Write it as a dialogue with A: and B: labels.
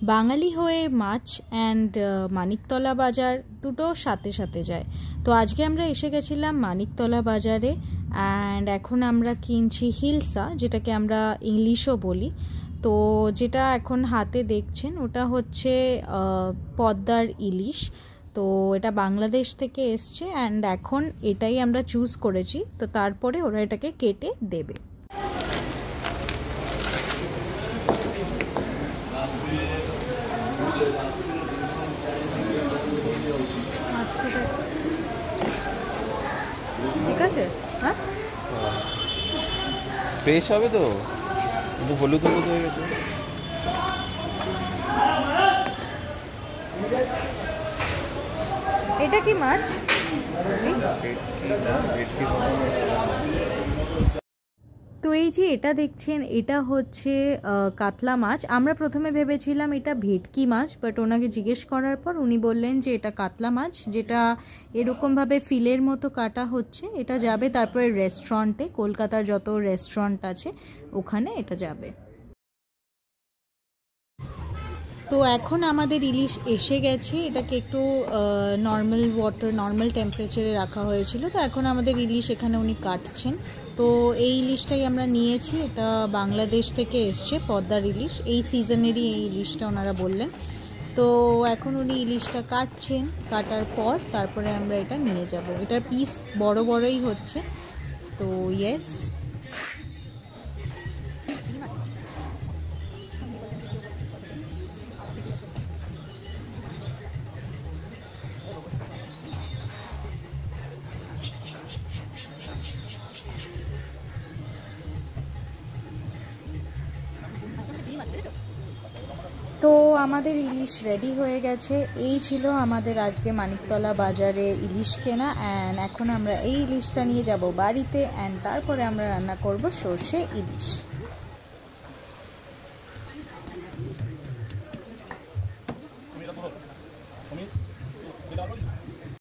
A: বাঙালি হয়ে মাছ অ্যান্ড মানিকতলা বাজার দুটো সাথে সাথে যায়। তো আজকে আমরা এসে গেছিলাম মানিকতলা বাজারে, অ্যান্ড এখন আমরা কিনছি হিলসা, যেটাকে আমরা ইংলিশও বলি। তো যেটা এখন হাতে দেখছেন ওটা হচ্ছে পদ্মার ইলিশ। তো এটা বাংলাদেশ থেকে এসছে, অ্যান্ড এখন এটাই আমরা চুজ করেছি। তো তারপরে ওরা এটাকে কেটে দেবে। ঠিক আছে, হ্যাঁ
B: ফ্রেশ হবে তো, কিন্তু হলুদ হলুদ হয়ে গেছে।
A: এটা কি মাছ? তো এই যে এটা দেখছেন, এটা হচ্ছে কাতলা মাছ। আমরা প্রথমে ভেবেছিলাম এটা ভেটকি মাছ, বাট ওনাকে জিজ্ঞেস করার পর উনি বললেন যে এটা কাতলা মাছ, যেটা এরকমভাবে ফিলের মতো কাটা হচ্ছে। এটা যাবে তারপরে রেস্টুরেন্টে, কলকাতার যত রেস্টুরেন্ট আছে ওখানে এটা যাবে। তো এখন আমাদের ইলিশ এসে গেছে। এটাকে একটু নর্মাল ওয়াটার, নর্মাল টেম্পারেচারে রাখা হয়েছিল। তো এখন আমাদের ইলিশ এখানে উনি কাটছেন। তো এই ইলিশটাই আমরা নিয়েছি, এটা বাংলাদেশ থেকে এসছে, পদ্মার ইলিশ। এই সিজনেরই এই ইলিশটা ওনারা বললেন। তো এখন উনি ইলিশটা কাটছেন, কাটার পর তারপরে আমরা এটা নিয়ে যাব। এটার পিস বড় বড়ই হচ্ছে। তো ইয়েস, তো আমাদের ইলিশ রেডি হয়ে গেছে। এই ছিল আমাদের আজকে মানিকতলা বাজারে ইলিশ কেনা, অ্যান্ড এখন আমরা এই ইলিশটা নিয়ে যাব বাড়িতে, অ্যান্ড তারপরে আমরা রান্না করব সর্ষে ইলিশ।